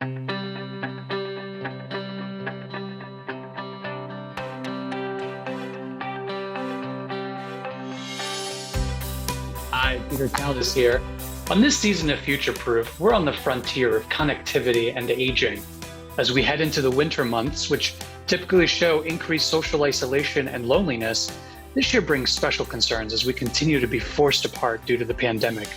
Hi, Peter Kaldes here. On this season of Future Proof, we're on the frontier of connectivity and aging. As we head into the winter months, which typically show increased social isolation and loneliness, this year brings special concerns as we continue to be forced apart due to the pandemic.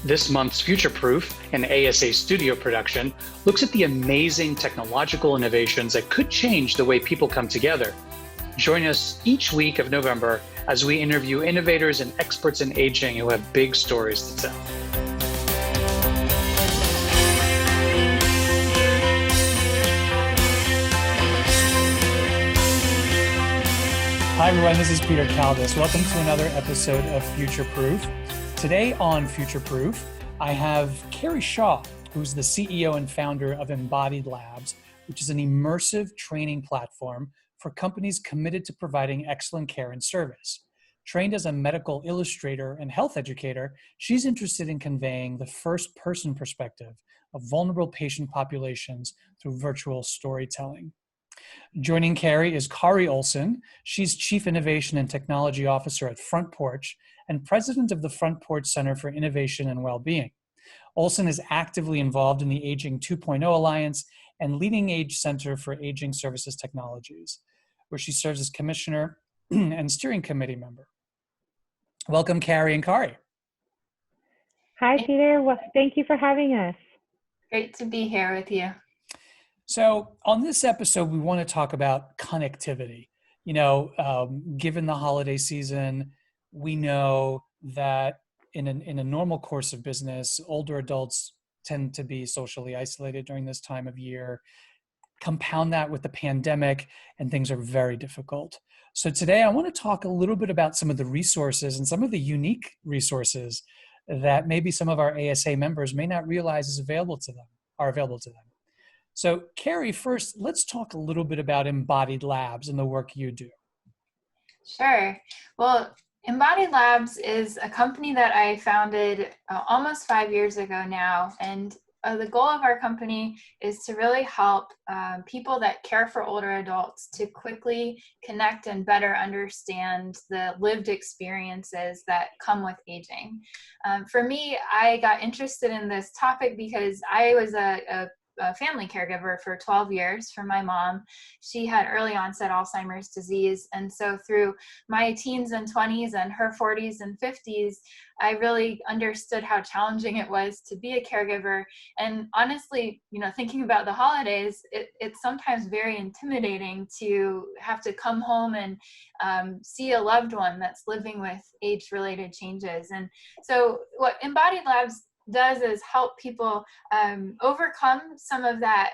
This month's Future Proof, an ASA studio production, looks at the amazing technological innovations that could change the way people come together. Join us each week of November as we interview innovators and experts in aging who have big stories to tell. Hi everyone, this is Peter Kaldes. Welcome to another episode of Future Proof. Today on Future Proof, I have Carrie Shaw, who's the CEO and founder of Embodied Labs, which is an immersive training platform for companies committed to providing excellent care and service. Trained as a medical illustrator and health educator, she's interested in conveying the first-person perspective of vulnerable patient populations through virtual storytelling. Joining Carrie is Kari Olsen. She's Chief Innovation and Technology Officer at Front Porch and President of the Front Porch Center for Innovation and Wellbeing. Olsen is actively involved in the Aging 2.0 Alliance and Leading Age Center for Aging Services Technologies, where she serves as Commissioner and Steering Committee member. Welcome, Carrie and Kari. Hi, Peter. Well, thank you for having us. Great to be here with you. So on this episode, we want to talk about connectivity. Given the holiday season, we know that in a normal course of business, older adults tend to be socially isolated during this time of year. Compound that with the pandemic, and things are very difficult. So today I want to talk a little bit about some of the resources and some of the unique resources that maybe some of our ASA members may not realize are available to them. So Carrie, first, let's talk a little bit about Embodied Labs and the work you do. Sure. Well, Embodied Labs is a company that I founded almost 5 years ago now. And the goal of our company is to really help people that care for older adults to quickly connect and better understand the lived experiences that come with aging. For me, I got interested in this topic because I was a family caregiver for 12 years for my mom. She had early onset Alzheimer's disease. And so through my teens and 20s and her 40s and 50s, I really understood how challenging it was to be a caregiver. And honestly, thinking about the holidays, it's sometimes very intimidating to have to come home and see a loved one that's living with age-related changes. And so what Embodied Labs does is help people overcome some of that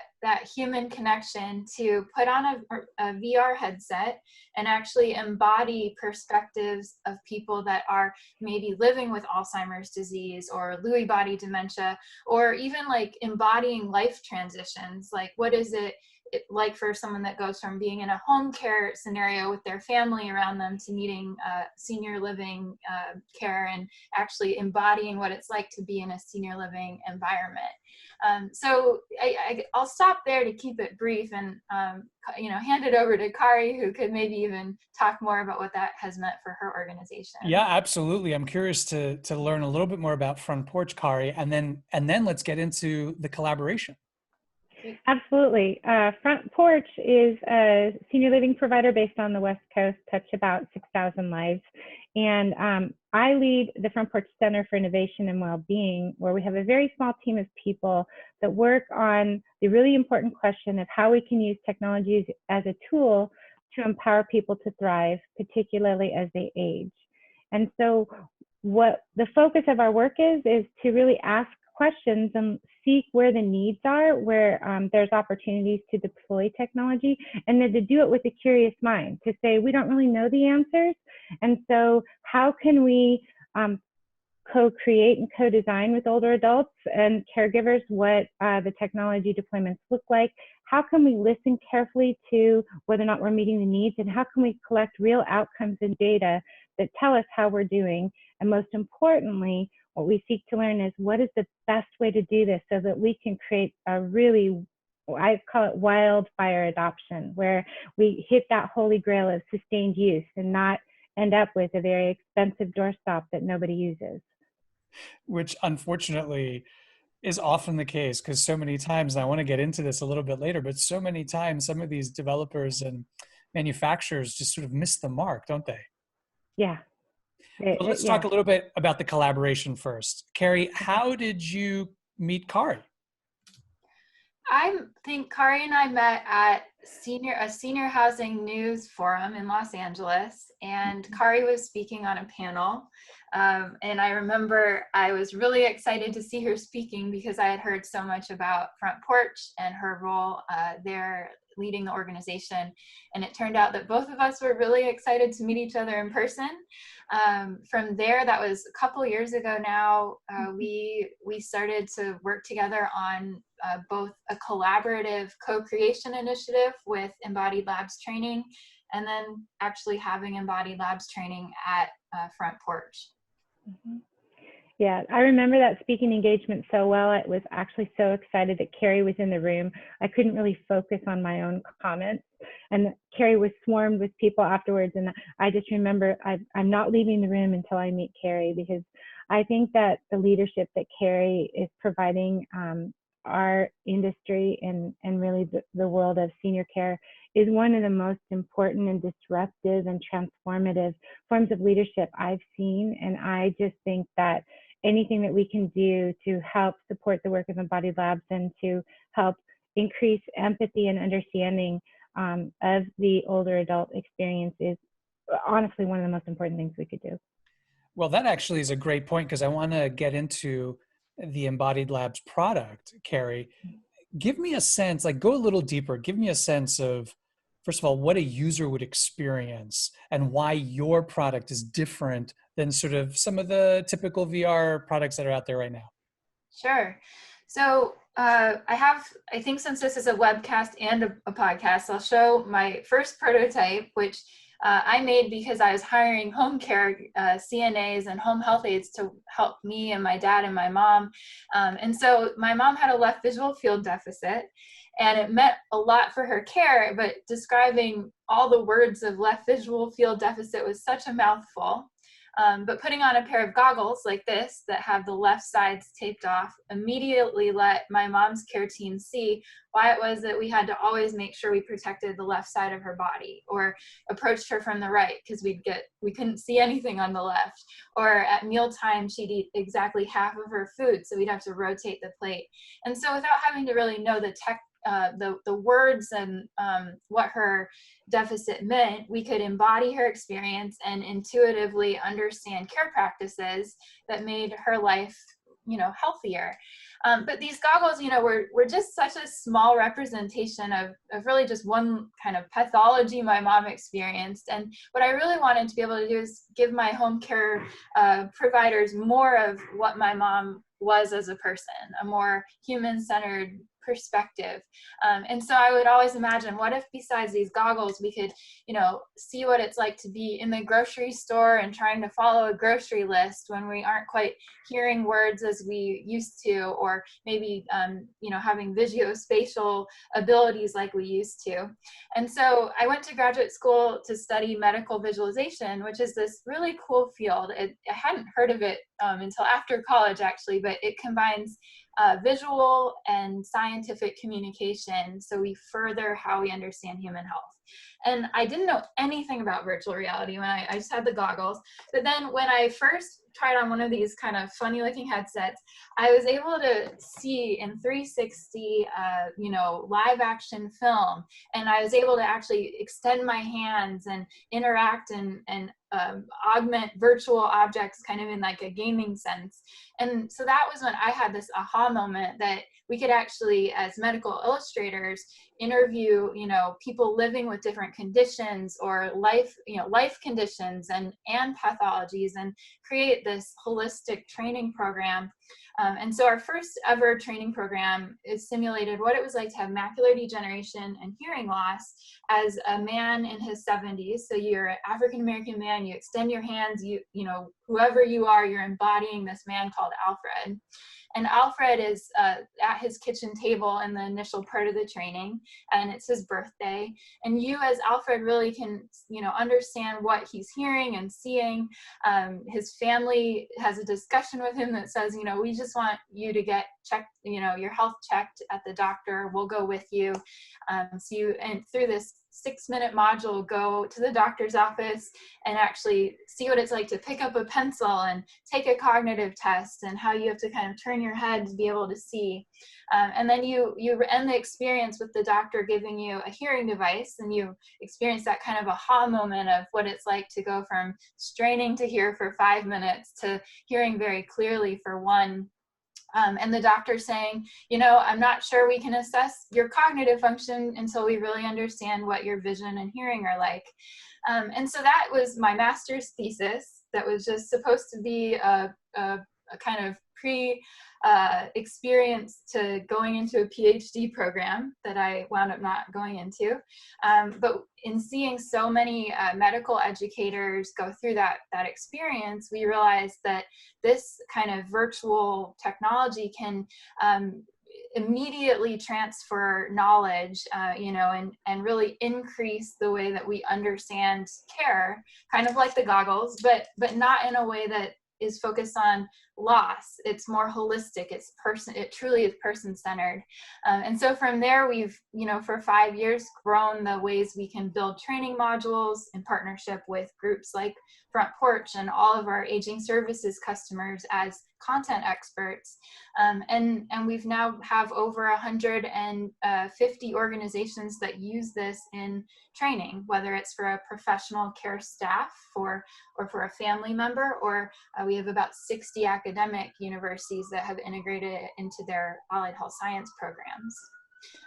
human connection to put on a VR headset and actually embody perspectives of people that are maybe living with Alzheimer's disease or Lewy body dementia, or even like embodying life transitions. Like, what is it like for someone that goes from being in a home care scenario with their family around them to needing senior living care and actually embodying what it's like to be in a senior living environment. So I'll stop there to keep it brief and hand it over to Kari, who could maybe even talk more about what that has meant for her organization. Yeah, absolutely. I'm curious to learn a little bit more about Front Porch, Kari, and then let's get into the collaboration. Absolutely. Front Porch is a senior living provider based on the West Coast, touch about 6,000 lives. And I lead the Front Porch Center for Innovation and Wellbeing, where we have a very small team of people that work on the really important question of how we can use technologies as a tool to empower people to thrive, particularly as they age. And so what the focus of our work is to really ask questions and seek where the needs are, where there's opportunities to deploy technology, and then to do it with a curious mind, to say we don't really know the answers. And so how can we co-create and co-design with older adults and caregivers what the technology deployments look like? How can we listen carefully to whether or not we're meeting the needs, and how can we collect real outcomes and data that tell us how we're doing? And most importantly, what we seek to learn is what is the best way to do this so that we can create a really, I call it wildfire adoption, where we hit that holy grail of sustained use and not end up with a very expensive doorstop that nobody uses. Which unfortunately is often the case, because so many times, and I want to get into this a little bit later, but so many times some of these developers and manufacturers just sort of miss the mark, don't they? Yeah. Well, let's talk a little bit about the collaboration first. Carrie, how did you meet Kari? I think Kari and I met at a senior housing news forum in Los Angeles, and Kari was speaking on a panel. And I remember I was really excited to see her speaking because I had heard so much about Front Porch and her role there leading the organization. And it turned out that both of us were really excited to meet each other in person. From there, that was a couple years ago now, we started to work together on both a collaborative co-creation initiative with Embodied Labs training, and then actually having Embodied Labs training at Front Porch. Mm-hmm. Yeah, I remember that speaking engagement so well. I was actually so excited that Carrie was in the room. I couldn't really focus on my own comments. And Carrie was swarmed with people afterwards. And I just remember I'm not leaving the room until I meet Carrie, because I think that the leadership that Carrie is providing our industry and really the world of senior care is one of the most important and disruptive and transformative forms of leadership I've seen. And I just think that anything that we can do to help support the work of Embodied Labs and to help increase empathy and understanding of the older adult experience is honestly one of the most important things we could do. Well, that actually is a great point, because I want to get into the Embodied Labs product, Carrie. Give me a sense, like go a little deeper. Give me a sense of, first of all, what a user would experience and why your product is different than sort of some of the typical VR products that are out there right now. Sure. So I think since this is a webcast and a podcast, I'll show my first prototype, which I made because I was hiring home care CNAs and home health aides to help me and my dad and my mom. And so my mom had a left visual field deficit, and it meant a lot for her care, but describing all the words of left visual field deficit was such a mouthful. But putting on a pair of goggles like this that have the left sides taped off immediately let my mom's care team see why it was that we had to always make sure we protected the left side of her body, or approached her from the right because we couldn't see anything on the left, or at mealtime she'd eat exactly half of her food, so we'd have to rotate the plate. And so without having to really know the words and what her deficit meant, we could embody her experience and intuitively understand care practices that made her life, healthier. But these goggles, were just such a small representation of really just one kind of pathology my mom experienced. And what I really wanted to be able to do is give my home care providers more of what my mom was as a person, a more human-centered perspective. And so I would always imagine, what if besides these goggles, we could, see what it's like to be in the grocery store and trying to follow a grocery list when we aren't quite hearing words as we used to, or maybe, having visuospatial abilities like we used to. And so I went to graduate school to study medical visualization, which is this really cool field. I hadn't heard of it until after college, actually, but it combines visual and scientific communication, so we further how we understand human health. And I didn't know anything about virtual reality when I just had the goggles. But then when I first tried on one of these kind of funny looking headsets, I was able to see in 360, live action film. And I was able to actually extend my hands and interact and augment virtual objects kind of in like a gaming sense. And so that was when I had this aha moment that we could actually, as medical illustrators, interview, people living with different conditions or life conditions and pathologies, and create this holistic training program And so our first ever training program is simulated what it was like to have macular degeneration and hearing loss as a man in his 70s. So you're an African-American man, you extend your hands, you know, whoever you are, you're embodying this man called Alfred. And Alfred is at his kitchen table in the initial part of the training, and it's his birthday. And you as Alfred really can, you know, understand what he's hearing and seeing. His family has a discussion with him that says, you know, we just want you to get checked, you know, your health checked at the doctor. We'll go with you. So you, and through this 6-minute module, go to the doctor's office and actually see what it's like to pick up a pencil and take a cognitive test, and how you have to kind of turn your head to be able to see. And then you end the experience with the doctor giving you a hearing device, and you experience that kind of aha moment of what it's like to go from straining to hear for 5 minutes to hearing very clearly for 1. And the doctor saying, you know, I'm not sure we can assess your cognitive function until we really understand what your vision and hearing are like. And so that was my master's thesis. That was just supposed to be a kind of experience to going into a PhD program that I wound up not going into. But in seeing so many medical educators go through that experience, we realized that this kind of virtual technology can immediately transfer knowledge, you know, and really increase the way that we understand care, kind of like the goggles, but not in a way that is focused on loss. It's more holistic. It truly is person-centered. And so from there, we've, you know, for 5 years grown the ways we can build training modules in partnership with groups like Front Porch and all of our aging services customers as content experts. And we've now have over 150 organizations that use this in training, whether it's for a professional care staff or for a family member, or we have about 60 academic universities that have integrated it into their allied health science programs.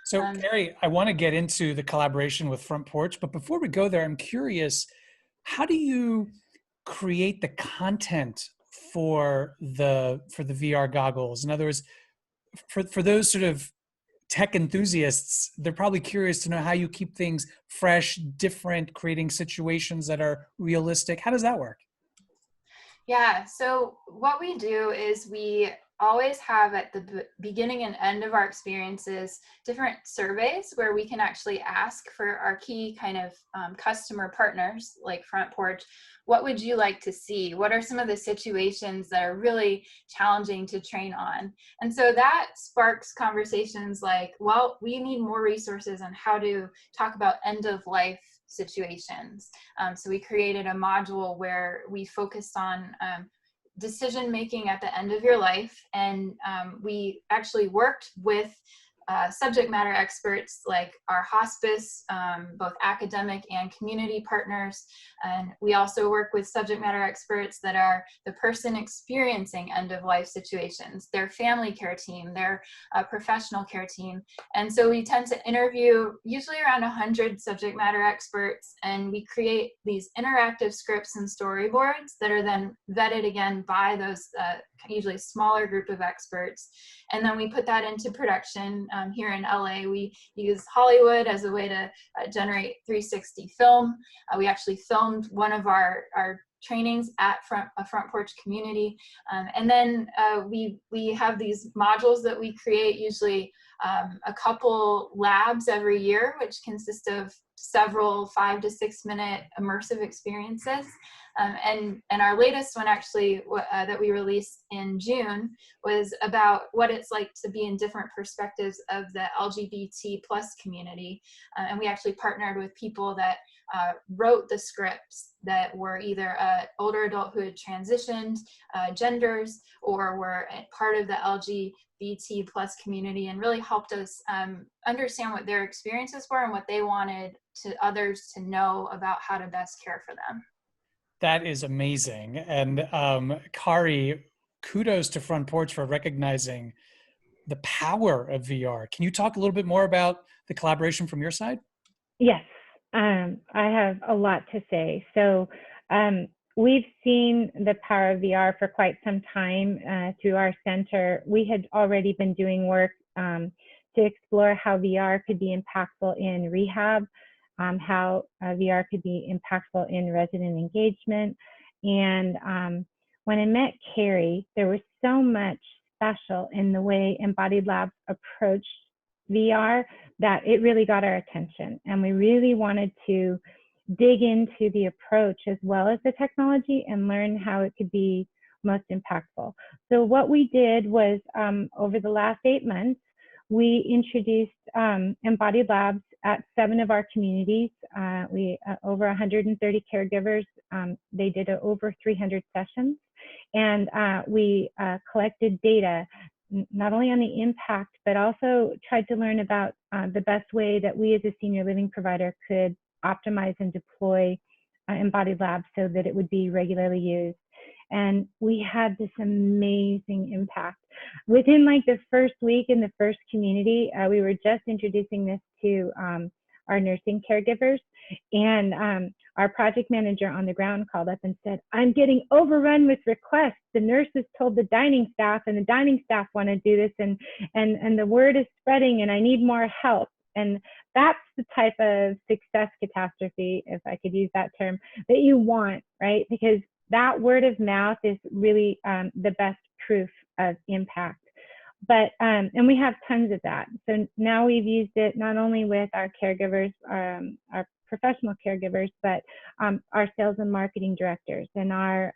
So Carrie, I want to get into the collaboration with Front Porch, but before we go there, I'm curious, how do you create the content for the VR goggles? In other words, for those sort of tech enthusiasts, they're probably curious to know how you keep things fresh, different, creating situations that are realistic. How does that work? Yeah, so what we do is we always have at the beginning and end of our experiences different surveys where we can actually ask for our key kind of customer partners like Front Porch, what would you like to see? What are some of the situations that are really challenging to train on? And so that sparks conversations like, well, we need more resources on how to talk about end of life situations. So we created a module where we focused on decision making at the end of your life, and we actually worked with subject matter experts like our hospice, both academic and community partners. And we also work with subject matter experts that are the person experiencing end of life situations, their family care team, their professional care team. And so we tend to interview usually around 100 subject matter experts, and we create these interactive scripts and storyboards that are then vetted again by those usually smaller group of experts. And then we put that into production. Here in LA, we use Hollywood as a way to generate 360 film. We actually filmed one of our trainings at a Front Porch community. And then we have these modules that we create, usually a couple labs every year, which consist of several 5 to 6 minute immersive experiences. And our latest one actually that we released in June was about what it's like to be in different perspectives of the LGBT plus community. And we actually partnered with people that wrote the scripts that were either an older adult who had transitioned genders or were part of the LGBT plus community, and really helped us understand what their experiences were and what they wanted to others to know about how to best care for them. That is amazing. And Kari, kudos to Front Porch for recognizing the power of VR. Can you talk a little bit more about the collaboration from your side? Yes, I have a lot to say. So we've seen the power of VR for quite some time through our center. We had already been doing work to explore how VR could be impactful in rehab, how VR could be impactful in resident engagement. And when I met Carrie, there was so much special in the way Embodied Labs approached VR that it really got our attention. And we really wanted to dig into the approach as well as the technology and learn how it could be most impactful. So what we did was over the last 8 months, we introduced Embodied Labs at 7 of our communities. We over 130 caregivers. They did over 300 sessions, and we collected data not only on the impact, but also tried to learn about the best way that we as a senior living provider could optimize and deploy Embodied Labs so that it would be regularly used. And we had this amazing impact. Within like the first week in the first community, we were just introducing this to our nursing caregivers, and our project manager on the ground called up and said, "I'm getting overrun with requests. The nurses told the dining staff, and the dining staff want to do this, and the word is spreading, and I need more help." And that's the type of success catastrophe, if I could use that term, that you want, right? Because that word of mouth is really the best proof of impact. But, and we have tons of that. So now we've used it not only with our caregivers, our professional caregivers, but our sales and marketing directors and our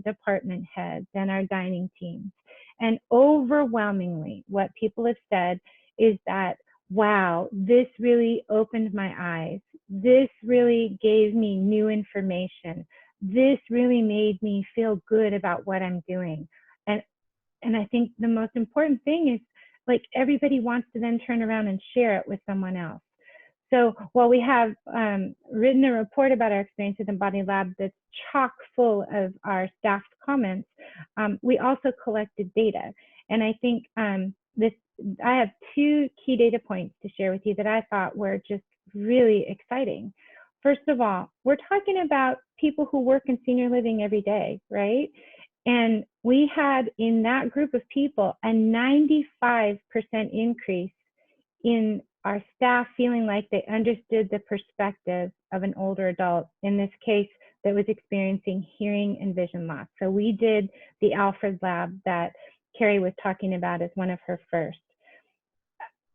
department heads and our dining teams. And overwhelmingly, what people have said is that, wow, this really opened my eyes. This really gave me new information. This really made me feel good about what I'm doing. And I think the most important thing is, like, everybody wants to then turn around and share it with someone else. So while we have written a report about our experience with Embodied Lab that's chock full of our staff's comments, we also collected data. And I think I have 2 key data points to share with you that I thought were just really exciting. First of all, we're talking about people who work in senior living every day, right? And we had in that group of people a 95% increase in our staff feeling like they understood the perspective of an older adult, in this case, that was experiencing hearing and vision loss. So we did the Alfred Lab that Carrie was talking about as one of her first.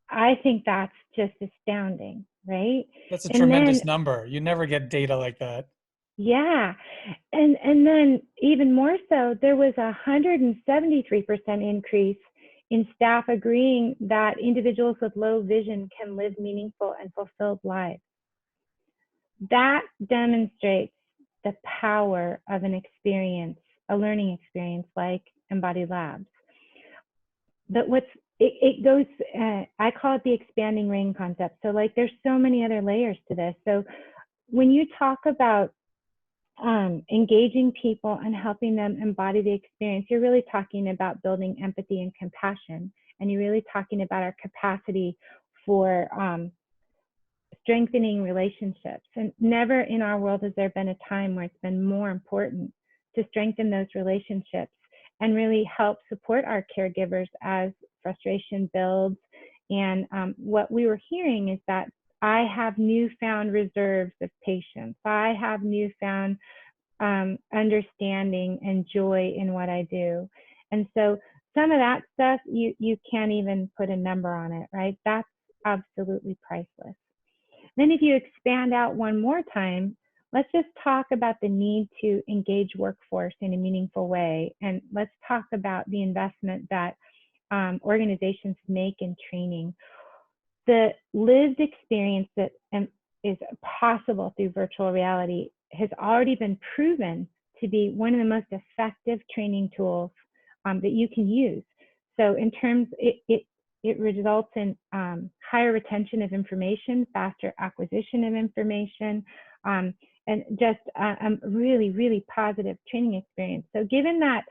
I think that's just astounding, right? That's a tremendous number. You never get data like that. Yeah. And then even more so, there was a 173% increase in staff agreeing that individuals with low vision can live meaningful and fulfilled lives. That demonstrates the power of an experience, a learning experience like Embodied Labs. But it goes, I call it the expanding ring concept. So like there's so many other layers to this. So when you talk about engaging people and helping them embody the experience, you're really talking about building empathy and compassion. And you're really talking about our capacity for strengthening relationships. And never in our world has there been a time where it's been more important to strengthen those relationships and really help support our caregivers as frustration builds. And what we were hearing is that I have newfound reserves of patience. I have newfound understanding and joy in what I do. And so some of that stuff, you can't even put a number on it, right? That's absolutely priceless. Then if you expand out one more time, let's just talk about the need to engage workforce in a meaningful way. And let's talk about the investment that organizations make in training. The lived experience that is possible through virtual reality has already been proven to be one of the most effective training tools that you can use. So in terms, it results in higher retention of information, faster acquisition of information, and just a really, really positive training experience. So given that,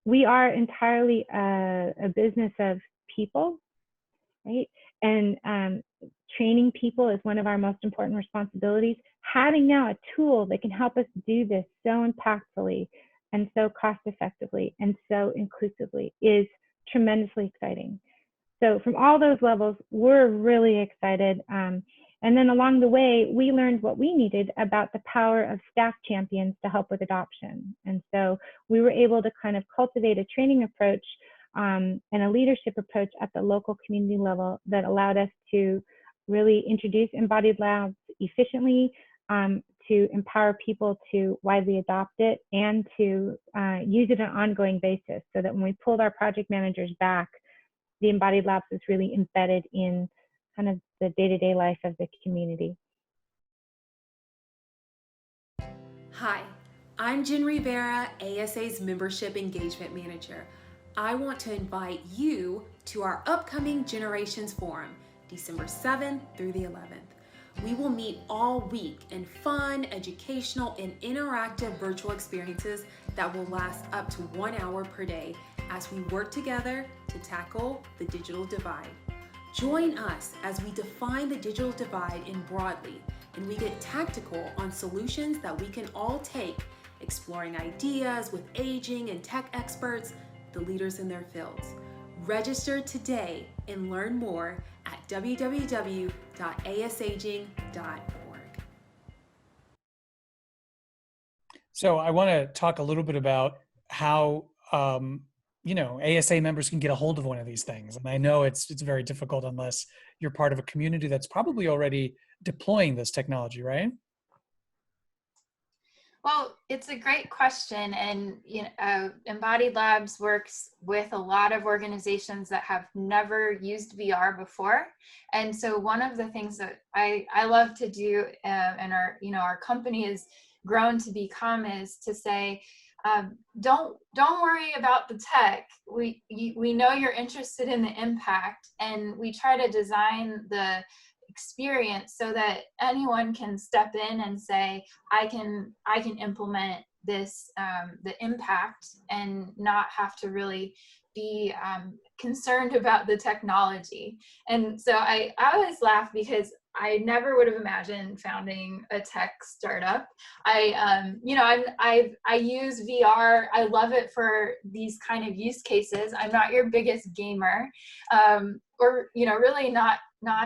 we are entirely a business of people, right? And training people is one of our most important responsibilities. Having now a tool that can help us do this so impactfully and so cost effectively and so inclusively is tremendously exciting. So from all those levels, we're really excited. And then along the way, we learned what we needed about the power of staff champions to help with adoption. And so we were able to kind of cultivate a training approach and a leadership approach at the local community level that allowed us to really introduce embodied labs efficiently, to empower people to widely adopt it and to use it on an ongoing basis, so that when we pulled our project managers back, the embodied labs is really embedded in kind of the day-to-day life of the community. Hi, I'm Jen Rivera, ASA's Membership Engagement Manager. I want to invite you to our upcoming Generations Forum, December 7th through the 11th. We will meet all week in fun, educational, and interactive virtual experiences that will last up to 1 hour per day as we work together to tackle the digital divide. Join us as we define the digital divide in broadly, and we get tactical on solutions that we can all take, exploring ideas with aging and tech experts, the leaders in their fields. Register today and learn more at www.asaging.org. So I want to talk a little bit about how ASA members can get a hold of one of these things. And I know it's very difficult unless you're part of a community that's probably already deploying this technology, right? Well, it's a great question, and Embodied Labs works with a lot of organizations that have never used VR before, and so one of the things that I love to do, and our company has grown to become, is to say, don't worry about the tech. We know you're interested in the impact, and we try to design the experience so that anyone can step in and say, I can implement this, the impact, and not have to really be concerned about the technology. And so I always laugh because I never would have imagined founding a tech startup. I use VR. I love it for these kind of use cases. I'm not your biggest gamer, or really not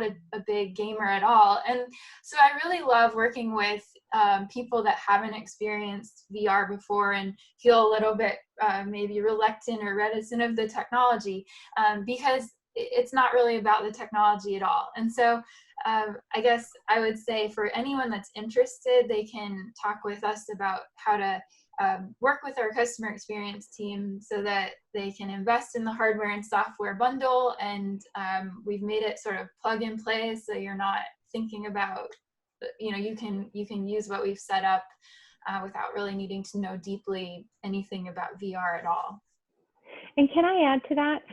a big gamer at all. And so I really love working with people that haven't experienced VR before and feel a little bit maybe reluctant or reticent of the technology, because it's not really about the technology at all. And so I guess I would say for anyone that's interested, they can talk with us about how to work with our customer experience team so that they can invest in the hardware and software bundle. And we've made it sort of plug and play, so you're not thinking about, you can use what we've set up without really needing to know deeply anything about VR at all. And can I add to that?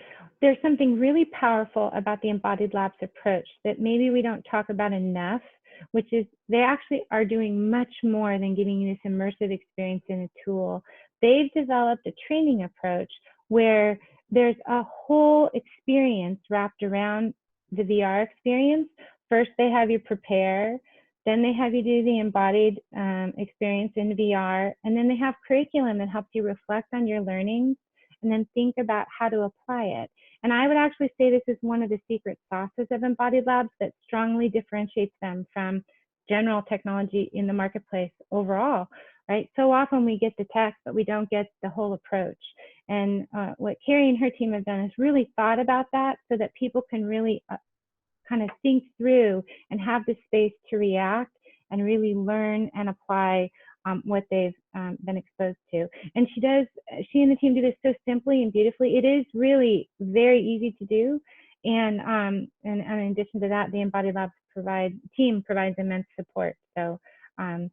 There's something really powerful about the Embodied Labs approach that maybe we don't talk about enough, which is they actually are doing much more than giving you this immersive experience in a tool. They've developed a training approach where there's a whole experience wrapped around the VR experience. First, they have you prepare, then they have you do the embodied experience in VR, and then they have curriculum that helps you reflect on your learnings and then think about how to apply it. And I would actually say this is one of the secret sauces of Embodied Labs that strongly differentiates them from general technology in the marketplace overall, right? So often we get the tech, but we don't get the whole approach. And what Carrie and her team have done is really thought about that so that people can really kind of think through and have the space to react and really learn and apply what they've been exposed to. And she and the team do this so simply and beautifully. It is really very easy to do. And in addition to that, the Embodied Labs team provides immense support. So I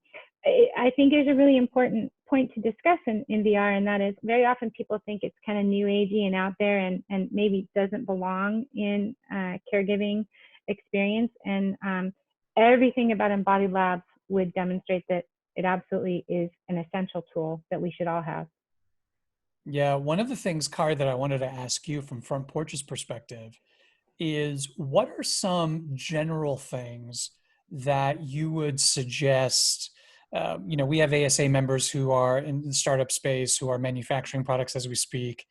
think there's a really important point to discuss in VR, and that is very often people think it's kind of new agey and out there and maybe doesn't belong in caregiving experience. And everything about Embodied Labs would demonstrate that it absolutely is an essential tool that we should all have. Yeah, one of the things, Kari, that I wanted to ask you from Front Porch's perspective is what are some general things that you would suggest? We have ASA members who are in the startup space, who are manufacturing products as we speak.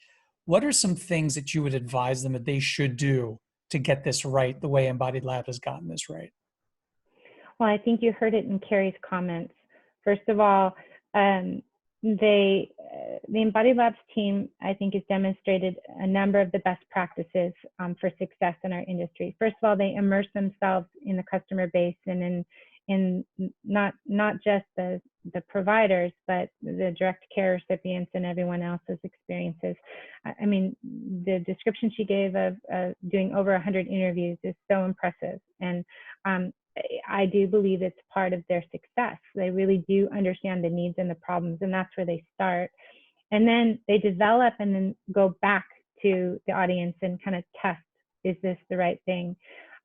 What are some things that you would advise them that they should do to get this right, the way Embodied Lab has gotten this right? Well, I think you heard it in Carrie's comments. First of all, the Embodied Labs team, I think, has demonstrated a number of the best practices for success in our industry. First of all, they immerse themselves in the customer base and in not just the providers, but the direct care recipients and everyone else's experiences. I mean, the description she gave of doing over 100 interviews is so impressive. And I do believe it's part of their success. They really do understand the needs and the problems, and that's where they start. And then they develop and then go back to the audience and kind of test, is this the right thing?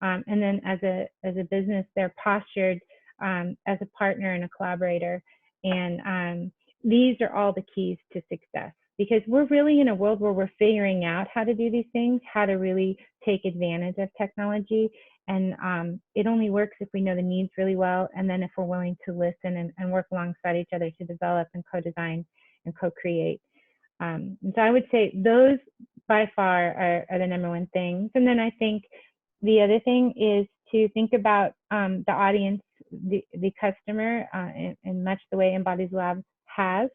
And then as a business, they're postured as a partner and a collaborator. And these are all the keys to success, because we're really in a world where we're figuring out how to do these things, how to really take advantage of technology. And it only works if we know the needs really well, and then if we're willing to listen and work alongside each other to develop and co-design and co-create. And so I would say those by far are the number one things. And then I think the other thing is to think about the audience, the customer, in much the way Embodied Labs has,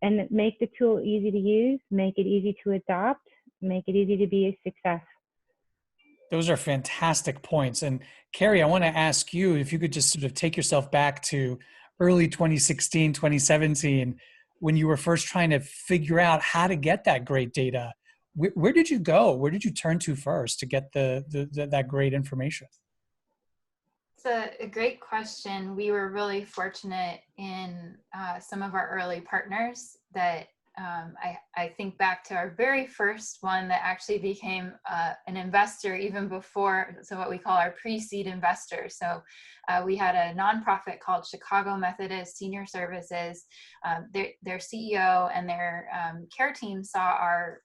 and make the tool easy to use, make it easy to adopt, make it easy to be a success. Those are fantastic points. And Carrie, I want to ask you if you could just sort of take yourself back to early 2016, 2017, when you were first trying to figure out how to get that great data. Where did you go? Where did you turn to first to get that great information? It's a great question. We were really fortunate in some of our early partners that I think back to our very first one that actually became an investor even before, so what we call our pre-seed investors. So we had a nonprofit called Chicago Methodist Senior Services. Their CEO and their care team saw our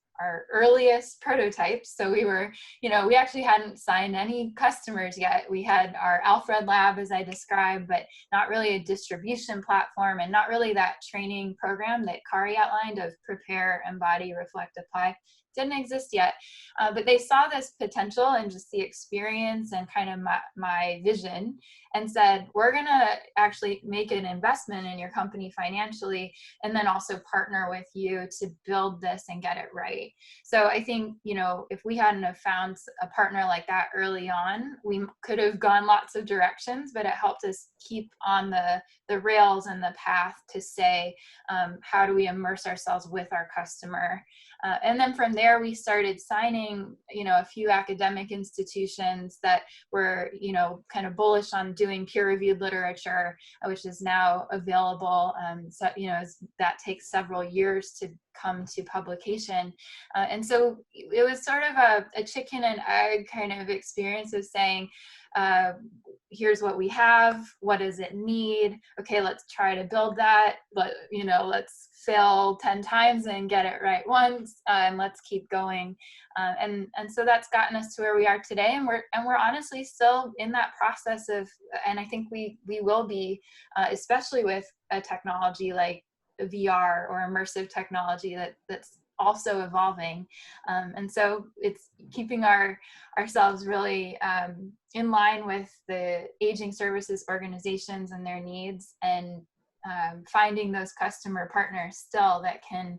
earliest prototypes. So we were, we actually hadn't signed any customers yet. We had our Alfred lab, as I described, but not really a distribution platform and not really that training program that Kari outlined of prepare, embody, reflect, apply. Didn't exist yet, but they saw this potential and just the experience and kind of my vision, and said, we're going to actually make an investment in your company financially, and then also partner with you to build this and get it right. So I think, if we hadn't have found a partner like that early on, we could have gone lots of directions, but it helped us keep on the rails and the path to say, how do we immerse ourselves with our customer? And then from there, we started signing, a few academic institutions that were, kind of bullish on doing peer-reviewed literature, which is now available. So, that takes several years to come to publication. And so it was sort of a chicken and egg kind of experience of saying, here's what we have, what does it need? Okay, let's try to build that, but let's fail 10 times and get it right once, and let's keep going. And so that's gotten us to where we are today, and we're honestly still in that process of, and I think we will be, especially with a technology like VR or immersive technology that's also evolving. And so it's keeping ourselves really in line with the aging services organizations and their needs, and finding those customer partners still that can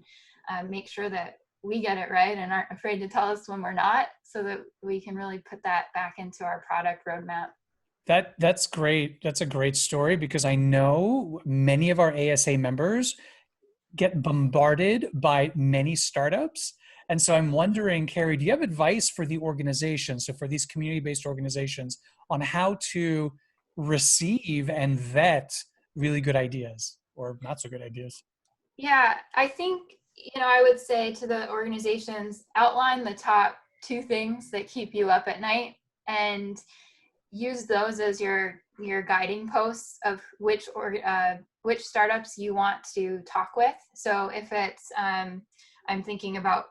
make sure that we get it right and aren't afraid to tell us when we're not, so that we can really put that back into our product roadmap. That's great. That's a great story, because I know many of our ASA members get bombarded by many startups. And so I'm wondering, Carrie, do you have advice for the organization, so for these community-based organizations, on how to receive and vet really good ideas or not so good ideas? Yeah, I think, I would say to the organizations, outline the top 2 things that keep you up at night, and use those as your guiding posts of which startups you want to talk with. So if it's, I'm thinking about,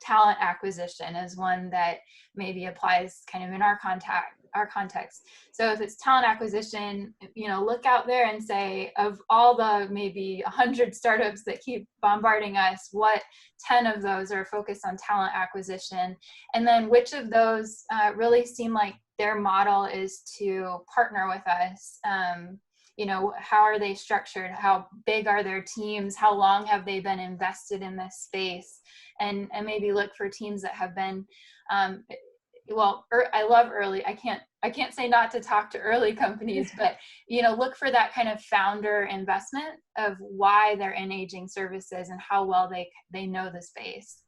talent acquisition is one that maybe applies kind of in our context. So if it's talent acquisition, look out there and say, of all the maybe 100 startups that keep bombarding us, what 10 of those are focused on talent acquisition? And then which of those really seem like their model is to partner with us? How are they structured? How big are their teams? How long have they been invested in this space? And maybe look for teams that have been, I love early. I can't say not to talk to early companies, but look for that kind of founder investment of why they're in aging services and how well they know the space.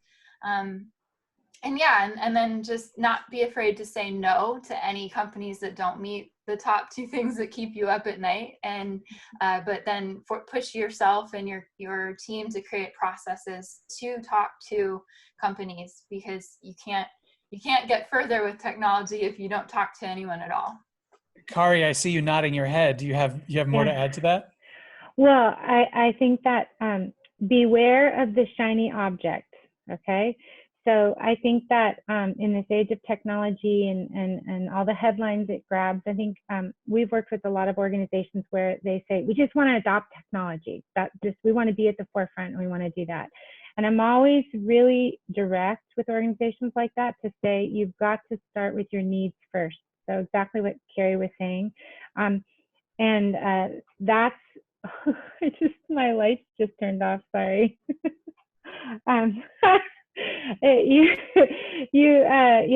And then just not be afraid to say no to any companies that don't meet the top two things that keep you up at night. And but then push yourself and your team to create processes to talk to companies, because you can't get further with technology if you don't talk to anyone at all. Kari, I see you nodding your head. Do you have more to add to that? Well, I think that beware of the shiny object. Okay. So I think that in this age of technology and all the headlines it grabs, I think we've worked with a lot of organizations where they say, we just want to adopt technology. We want to be at the forefront and we want to do that. And I'm always really direct with organizations like that to say, you've got to start with your needs first. So exactly what Carrie was saying. And that's, my lights just turned off, sorry. You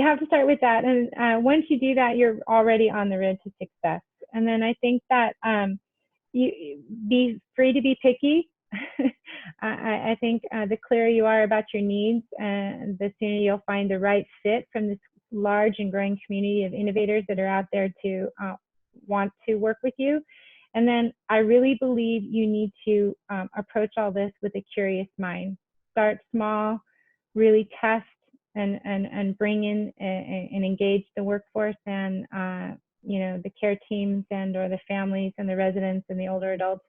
have to start with that, and once you do that, you're already on the road to success. And then I think that you be free to be picky. I think the clearer you are about your needs, the sooner you'll find the right fit from this large and growing community of innovators that are out there to want to work with you. And then I really believe you need to approach all this with a curious mind. Start small, really test and bring in and engage the workforce and the care teams and or the families and the residents and the older adults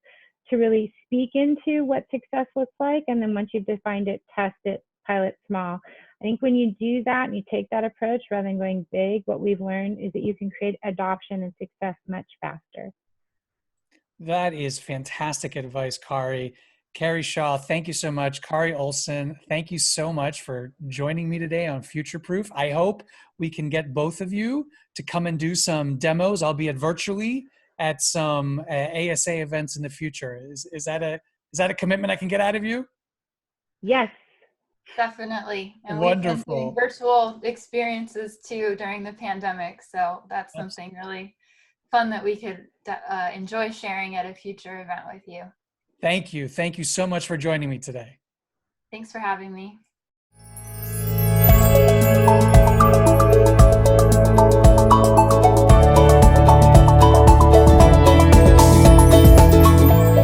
to really speak into what success looks like. And then once you've defined it, test it, pilot small. I think when you do that and you take that approach rather than going big, what we've learned is that you can create adoption and success much faster. That is fantastic advice, Kari. Carrie Shaw, thank you so much. Kari Olsen, thank you so much for joining me today on Future Proof. I hope we can get both of you to come and do some demos, albeit virtually, at some ASA events in the future. Is that a commitment I can get out of you? Yes. Definitely. And wonderful. We've been doing virtual experiences too during the pandemic. So that's something really fun that we could enjoy sharing at a future event with you. Thank you. Thank you so much for joining me today. Thanks for having me.